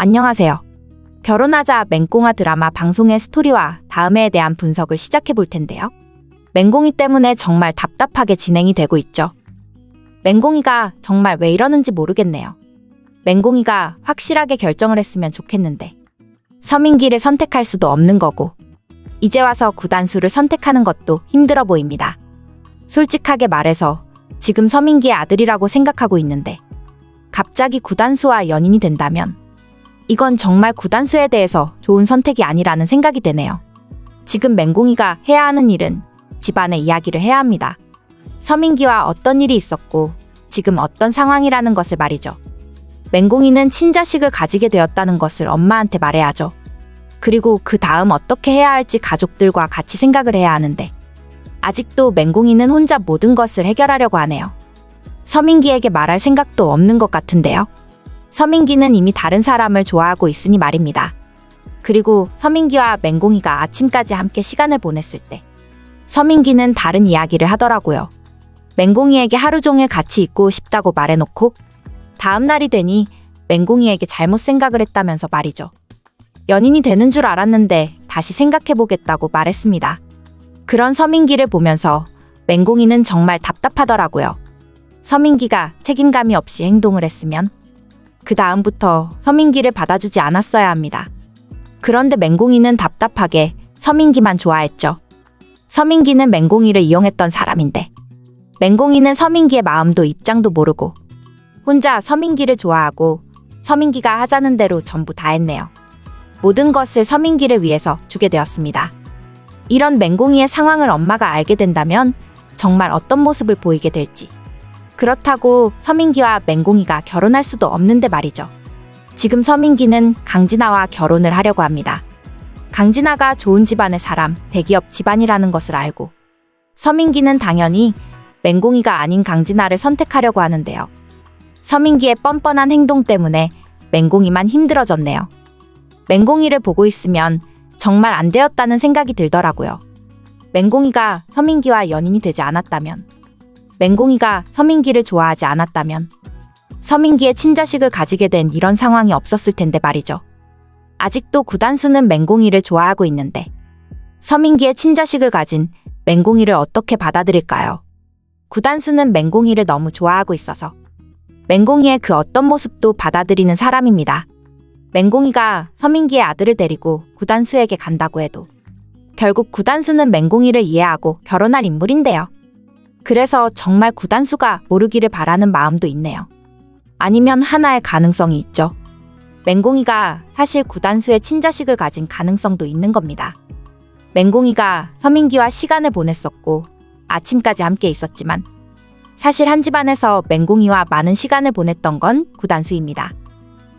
안녕하세요. 결혼하자 맹꽁아 드라마 방송의 스토리와 다음해에 대한 분석을 시작해 볼 텐데요. 맹꽁이 때문에 정말 답답하게 진행이 되고 있죠. 맹꽁이가 정말 왜 이러는지 모르겠네요. 맹꽁이가 확실하게 결정을 했으면 좋겠는데 서민기를 선택할 수도 없는 거고 이제 와서 구단수를 선택하는 것도 힘들어 보입니다. 솔직하게 말해서 지금 서민기의 아들이라고 생각하고 있는데 갑자기 구단수와 연인이 된다면 이건 정말 구단수에 대해서 좋은 선택이 아니라는 생각이 되네요. 지금 맹꽁이가 해야 하는 일은 집안의 이야기를 해야 합니다. 서민기와 어떤 일이 있었고 지금 어떤 상황이라는 것을 말이죠. 맹꽁이는 친자식을 가지게 되었다는 것을 엄마한테 말해야죠. 그리고 그 다음 어떻게 해야 할지 가족들과 같이 생각을 해야 하는데 아직도 맹꽁이는 혼자 모든 것을 해결하려고 하네요. 서민기에게 말할 생각도 없는 것 같은데요. 서민기는 이미 다른 사람을 좋아하고 있으니 말입니다. 그리고 서민기와 맹꽁이가 아침까지 함께 시간을 보냈을 때 서민기는 다른 이야기를 하더라고요. 맹꽁이에게 하루 종일 같이 있고 싶다고 말해놓고 다음 날이 되니 맹꽁이에게 잘못 생각을 했다면서 말이죠. 연인이 되는 줄 알았는데 다시 생각해보겠다고 말했습니다. 그런 서민기를 보면서 맹꽁이는 정말 답답하더라고요. 서민기가 책임감이 없이 행동을 했으면 그 다음부터 서민기를 받아주지 않았어야 합니다. 그런데 맹꽁이는 답답하게 서민기만 좋아했죠. 서민기는 맹꽁이를 이용했던 사람인데 맹꽁이는 서민기의 마음도 입장도 모르고 혼자 서민기를 좋아하고 서민기가 하자는 대로 전부 다 했네요. 모든 것을 서민기를 위해서 주게 되었습니다. 이런 맹꽁이의 상황을 엄마가 알게 된다면 정말 어떤 모습을 보이게 될지. 그렇다고 서민기와 맹꽁이가 결혼할 수도 없는데 말이죠. 지금 서민기는 강진아와 결혼을 하려고 합니다. 강진아가 좋은 집안의 사람, 대기업 집안이라는 것을 알고 서민기는 당연히 맹꽁이가 아닌 강진아를 선택하려고 하는데요. 서민기의 뻔뻔한 행동 때문에 맹꽁이만 힘들어졌네요. 맹꽁이를 보고 있으면 정말 안 되었다는 생각이 들더라고요. 맹꽁이가 서민기와 연인이 되지 않았다면 맹꽁이가 서민기를 좋아하지 않았다면 서민기의 친자식을 가지게 된 이런 상황이 없었을 텐데 말이죠. 아직도 구단수는 맹꽁이를 좋아하고 있는데 서민기의 친자식을 가진 맹꽁이를 어떻게 받아들일까요? 구단수는 맹꽁이를 너무 좋아하고 있어서 맹꽁이의 그 어떤 모습도 받아들이는 사람입니다. 맹꽁이가 서민기의 아들을 데리고 구단수에게 간다고 해도 결국 구단수는 맹꽁이를 이해하고 결혼할 인물인데요. 그래서 정말 구단수가 모르기를 바라는 마음도 있네요. 아니면 하나의 가능성이 있죠. 맹꽁이가 사실 구단수의 친자식을 가진 가능성도 있는 겁니다. 맹꽁이가 서민기와 시간을 보냈었고 아침까지 함께 있었지만 사실 한 집안에서 맹꽁이와 많은 시간을 보냈던 건 구단수입니다.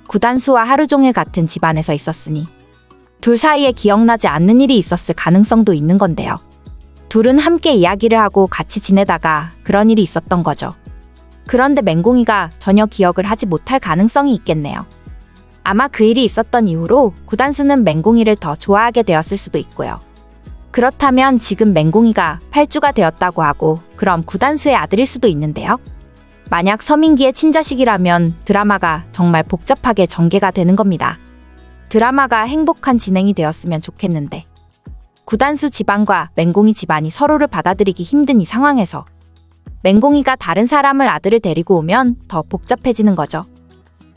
구단수와 하루 종일 같은 집안에서 있었으니 둘 사이에 기억나지 않는 일이 있었을 가능성도 있는 건데요. 둘은 함께 이야기를 하고 같이 지내다가 그런 일이 있었던 거죠. 그런데 맹꽁이가 전혀 기억을 하지 못할 가능성이 있겠네요. 아마 그 일이 있었던 이후로 구단수는 맹꽁이를 더 좋아하게 되었을 수도 있고요. 그렇다면 지금 맹꽁이가 팔주가 되었다고 하고 그럼 구단수의 아들일 수도 있는데요. 만약 서민기의 친자식이라면 드라마가 정말 복잡하게 전개가 되는 겁니다. 드라마가 행복한 진행이 되었으면 좋겠는데 구단수 집안과 맹꽁이 집안이 서로를 받아들이기 힘든 이 상황에서 맹꽁이가 다른 사람을 아들을 데리고 오면 더 복잡해지는 거죠.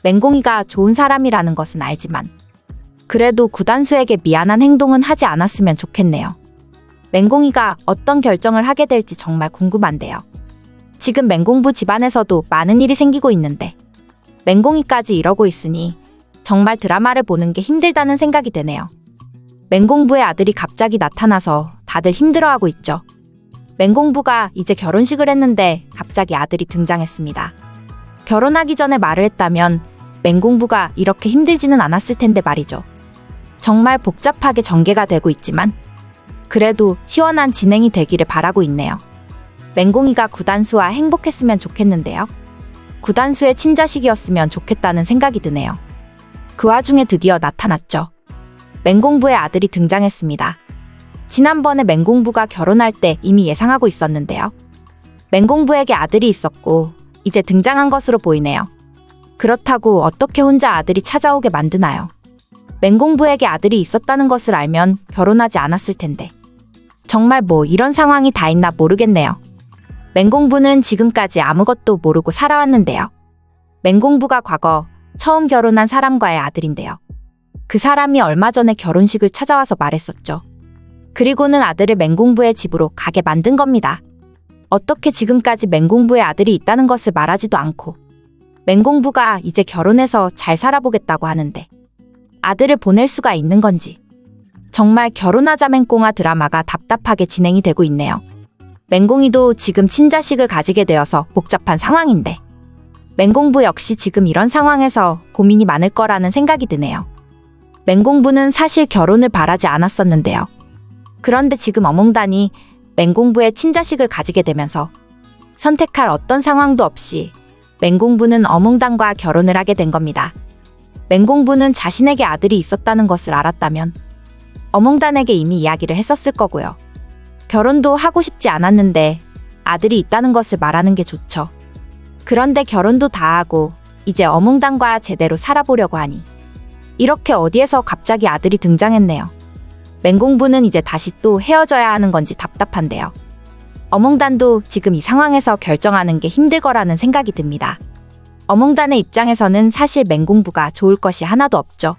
맹꽁이가 좋은 사람이라는 것은 알지만 그래도 구단수에게 미안한 행동은 하지 않았으면 좋겠네요. 맹꽁이가 어떤 결정을 하게 될지 정말 궁금한데요. 지금 맹공부 집안에서도 많은 일이 생기고 있는데 맹꽁이까지 이러고 있으니 정말 드라마를 보는 게 힘들다는 생각이 드네요. 맹공부의 아들이 갑자기 나타나서 다들 힘들어하고 있죠. 맹공부가 이제 결혼식을 했는데 갑자기 아들이 등장했습니다. 결혼하기 전에 말을 했다면 맹공부가 이렇게 힘들지는 않았을 텐데 말이죠. 정말 복잡하게 전개가 되고 있지만 그래도 시원한 진행이 되기를 바라고 있네요. 맹공이가 구단수와 행복했으면 좋겠는데요. 구단수의 친자식이었으면 좋겠다는 생각이 드네요. 그 와중에 드디어 나타났죠. 맹공부의 아들이 등장했습니다. 지난번에 맹공부가 결혼할 때 이미 예상하고 있었는데요. 맹공부에게 아들이 있었고 이제 등장한 것으로 보이네요. 그렇다고 어떻게 혼자 아들이 찾아오게 만드나요? 맹공부에게 아들이 있었다는 것을 알면 결혼하지 않았을 텐데. 정말 뭐 이런 상황이 다 있나 모르겠네요. 맹공부는 지금까지 아무것도 모르고 살아왔는데요. 맹공부가 과거 처음 결혼한 사람과의 아들인데요. 그 사람이 얼마 전에 결혼식을 찾아와서 말했었죠. 그리고는 아들을 맹공부의 집으로 가게 만든 겁니다. 어떻게 지금까지 맹공부의 아들이 있다는 것을 말하지도 않고 맹공부가 이제 결혼해서 잘 살아보겠다고 하는데 아들을 보낼 수가 있는 건지. 정말 결혼하자 맹꽁아 드라마가 답답하게 진행이 되고 있네요. 맹공이도 지금 친자식을 가지게 되어서 복잡한 상황인데 맹공부 역시 지금 이런 상황에서 고민이 많을 거라는 생각이 드네요. 맹공부는 사실 결혼을 바라지 않았었는데요. 그런데 지금 어몽단이 맹공부의 친자식을 가지게 되면서 선택할 어떤 상황도 없이 맹공부는 어몽단과 결혼을 하게 된 겁니다. 맹공부는 자신에게 아들이 있었다는 것을 알았다면 어몽단에게 이미 이야기를 했었을 거고요. 결혼도 하고 싶지 않았는데 아들이 있다는 것을 말하는 게 좋죠. 그런데 결혼도 다 하고 이제 어몽단과 제대로 살아보려고 하니 이렇게 어디에서 갑자기 아들이 등장했네요. 맹공부는 이제 다시 또 헤어져야 하는 건지 답답한데요. 어몽단도 지금 이 상황에서 결정하는 게 힘들 거라는 생각이 듭니다. 어몽단의 입장에서는 사실 맹공부가 좋을 것이 하나도 없죠.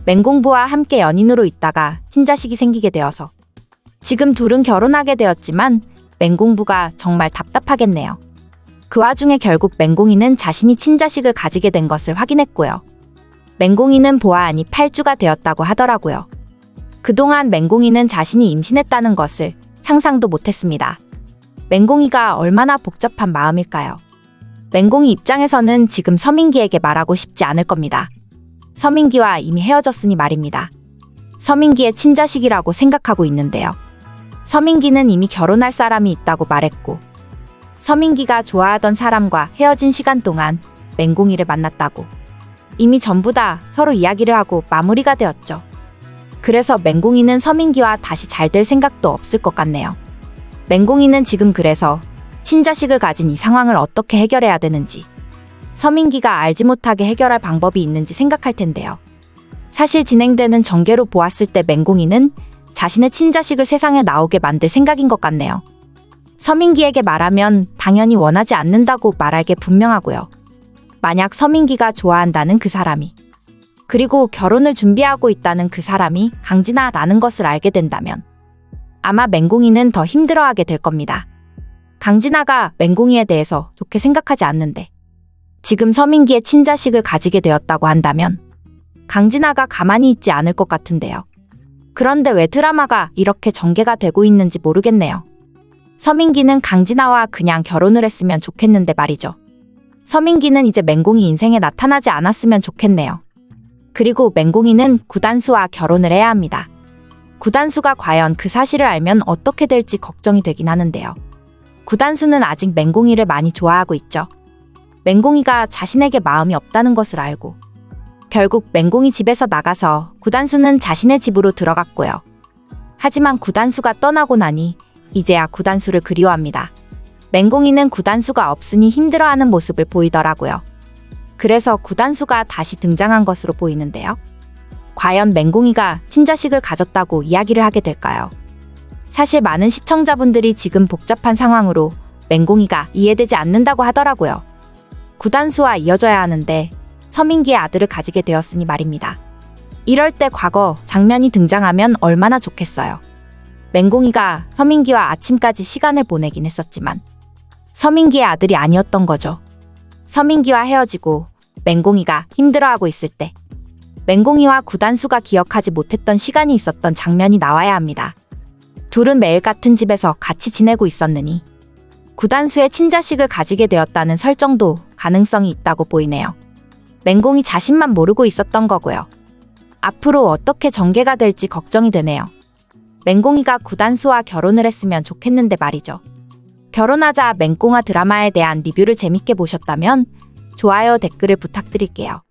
맹공부와 함께 연인으로 있다가 친자식이 생기게 되어서 지금 둘은 결혼하게 되었지만 맹공부가 정말 답답하겠네요. 그 와중에 결국 맹공이는 자신이 친자식을 가지게 된 것을 확인했고요. 맹공이는 보아하니 8주가 되었다고 하더라고요. 그동안 맹공이는 자신이 임신했다는 것을 상상도 못했습니다. 맹공이가 얼마나 복잡한 마음일까요? 맹공이 입장에서는 지금 서민기에게 말하고 싶지 않을 겁니다. 서민기와 이미 헤어졌으니 말입니다. 서민기의 친자식이라고 생각하고 있는데요. 서민기는 이미 결혼할 사람이 있다고 말했고 서민기가 좋아하던 사람과 헤어진 시간 동안 맹공이를 만났다고 이미 전부 다 서로 이야기를 하고 마무리가 되었죠. 그래서 맹공이는 서민기와 다시 잘 될 생각도 없을 것 같네요. 맹공이는 지금 그래서 친자식을 가진 이 상황을 어떻게 해결해야 되는지 서민기가 알지 못하게 해결할 방법이 있는지 생각할 텐데요. 사실 진행되는 전개로 보았을 때 맹공이는 자신의 친자식을 세상에 나오게 만들 생각인 것 같네요. 서민기에게 말하면 당연히 원하지 않는다고 말할 게 분명하고요. 만약 서민기가 좋아한다는 그 사람이 그리고 결혼을 준비하고 있다는 그 사람이 강진아라는 것을 알게 된다면 아마 맹공이는 더 힘들어하게 될 겁니다. 강진아가 맹공이에 대해서 좋게 생각하지 않는데 지금 서민기의 친자식을 가지게 되었다고 한다면 강진아가 가만히 있지 않을 것 같은데요. 그런데 왜 드라마가 이렇게 전개가 되고 있는지 모르겠네요. 서민기는 강진아와 그냥 결혼을 했으면 좋겠는데 말이죠. 서민기는 이제 맹공이 인생에 나타나지 않았으면 좋겠네요. 그리고 맹공이는 구단수와 결혼을 해야 합니다. 구단수가 과연 그 사실을 알면 어떻게 될지 걱정이 되긴 하는데요. 구단수는 아직 맹공이를 많이 좋아하고 있죠. 맹공이가 자신에게 마음이 없다는 것을 알고 결국 맹공이 집에서 나가서 구단수는 자신의 집으로 들어갔고요. 하지만 구단수가 떠나고 나니 이제야 구단수를 그리워합니다. 맹공이는 구단수가 없으니 힘들어하는 모습을 보이더라고요. 그래서 구단수가 다시 등장한 것으로 보이는데요. 과연 맹공이가 친자식을 가졌다고 이야기를 하게 될까요? 사실 많은 시청자분들이 지금 복잡한 상황으로 맹공이가 이해되지 않는다고 하더라고요. 구단수와 이어져야 하는데 서민기의 아들을 가지게 되었으니 말입니다. 이럴 때 과거 장면이 등장하면 얼마나 좋겠어요. 맹공이가 서민기와 아침까지 시간을 보내긴 했었지만 서민기의 아들이 아니었던 거죠. 서민기와 헤어지고 맹공이가 힘들어하고 있을 때 맹공이와 구단수가 기억하지 못했던 시간이 있었던 장면이 나와야 합니다. 둘은 매일 같은 집에서 같이 지내고 있었느니 구단수의 친자식을 가지게 되었다는 설정도 가능성이 있다고 보이네요. 맹공이 자신만 모르고 있었던 거고요. 앞으로 어떻게 전개가 될지 걱정이 되네요. 맹공이가 구단수와 결혼을 했으면 좋겠는데 말이죠. 결혼하자 맹꽁아 드라마에 대한 리뷰를 재밌게 보셨다면 좋아요, 댓글을 부탁드릴게요.